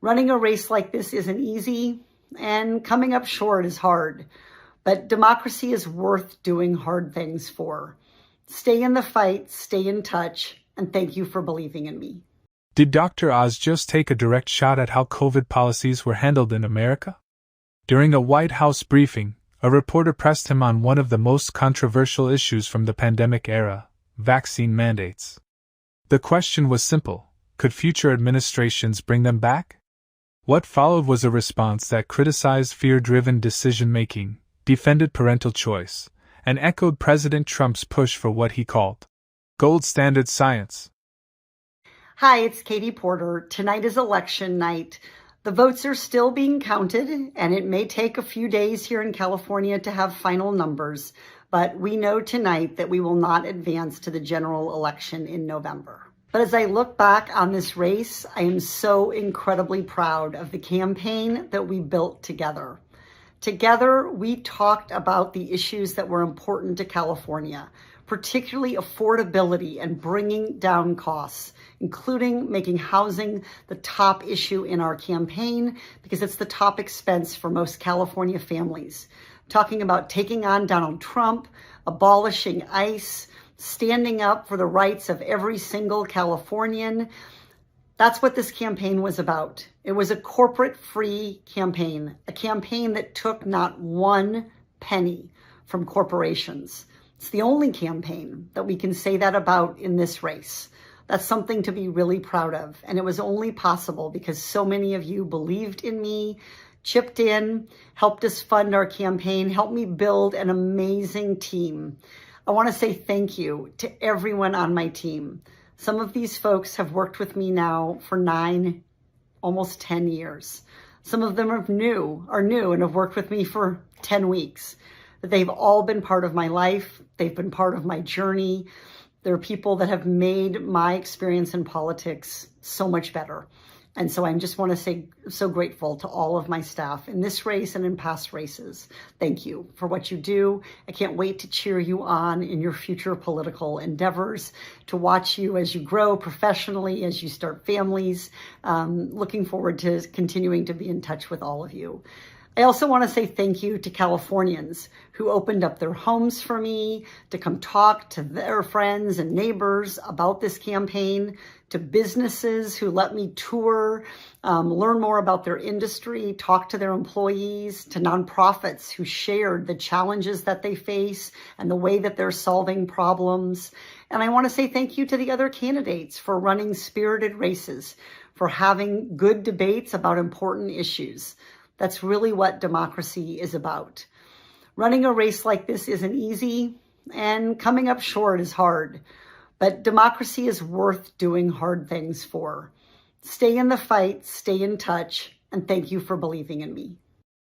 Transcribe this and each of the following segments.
Running a race like this isn't easy, and coming up short is hard. But democracy is worth doing hard things for. Stay in the fight, stay in touch, and thank you for believing in me. Did Dr. Oz just take a direct shot at how COVID policies were handled in America? During a White House briefing, a reporter pressed him on one of the most controversial issues from the pandemic era: vaccine mandates. The question was simple: could future administrations bring them back? What followed was a response that criticized fear-driven decision-making, defended parental choice, and echoed President Trump's push for what he called gold standard science. Hi, it's Katie Porter. Tonight is election night. The votes are still being counted, and it may take a few days here in California to have final numbers, but we know tonight that we will not advance to the general election in November. But as I look back on this race, I am so incredibly proud of the campaign that we built together. Together, we talked about the issues that were important to California, particularly affordability and bringing down costs, including making housing the top issue in our campaign because it's the top expense for most California families. Talking about taking on Donald Trump, abolishing ICE, standing up for the rights of every single Californian. That's what this campaign was about. It was a corporate-free campaign, a campaign that took not one penny from corporations. It's the only campaign that we can say that about in this race. That's something to be really proud of. And it was only possible because so many of you believed in me, chipped in, helped us fund our campaign, helped me build an amazing team. I want to say thank you to everyone on my team. Some of these folks have worked with me now for 9, almost 10 years. Some of them are new and have worked with me for 10 weeks. But they've all been part of my life. They've been part of my journey. There are people that have made my experience in politics so much better. And so I just want to say so grateful to all of my staff in this race and in past races. Thank you for what you do. I can't wait to cheer you on in your future political endeavors, to watch you as you grow professionally, as you start families. Looking forward to continuing to be in touch with all of you. I also want to say thank you to Californians who opened up their homes for me to come talk to their friends and neighbors about this campaign, to businesses who let me tour, learn more about their industry, talk to their employees, to nonprofits who shared the challenges that they face and the way that they're solving problems. And I want to say thank you to the other candidates for running spirited races, for having good debates about important issues. That's really what democracy is about. Running a race like this isn't easy, and coming up short is hard. But democracy is worth doing hard things for. Stay in the fight, stay in touch, and thank you for believing in me.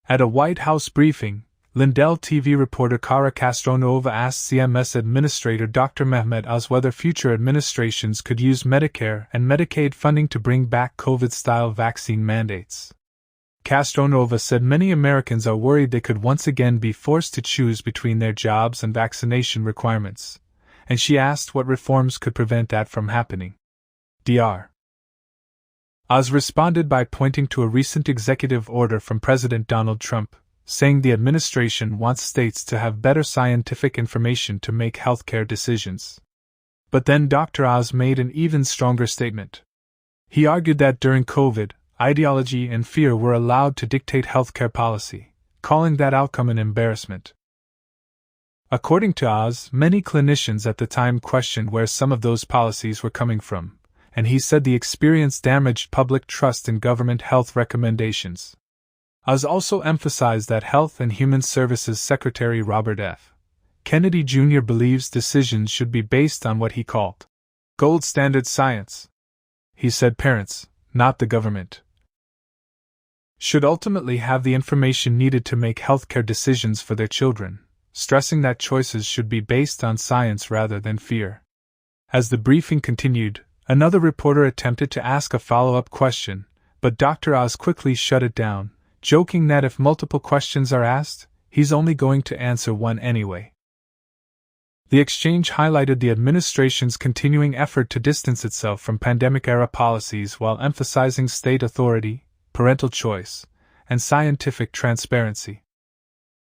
At a White House briefing, Lindell TV reporter Cara Castronova asked CMS Administrator Dr. Mehmet Oz whether future administrations could use Medicare and Medicaid funding to bring back COVID-style vaccine mandates. Castronova said many Americans are worried they could once again be forced to choose between their jobs and vaccination requirements, and she asked what reforms could prevent that from happening. Dr. Oz responded by pointing to a recent executive order from President Donald Trump, saying the administration wants states to have better scientific information to make healthcare decisions. But then Dr. Oz made an even stronger statement. He argued that during COVID, ideology and fear were allowed to dictate healthcare policy, calling that outcome an embarrassment. According to Oz, many clinicians at the time questioned where some of those policies were coming from, and he said the experience damaged public trust in government health recommendations. Oz also emphasized that Health and Human Services Secretary Robert F. Kennedy Jr. believes decisions should be based on what he called gold standard science. He said parents, not the government, should ultimately have the information needed to make healthcare decisions for their children, stressing that choices should be based on science rather than fear. As the briefing continued, another reporter attempted to ask a follow-up question, but Dr. Oz quickly shut it down, joking that if multiple questions are asked, he's only going to answer one anyway. The exchange highlighted the administration's continuing effort to distance itself from pandemic-era policies while emphasizing state authority, parental choice, and scientific transparency.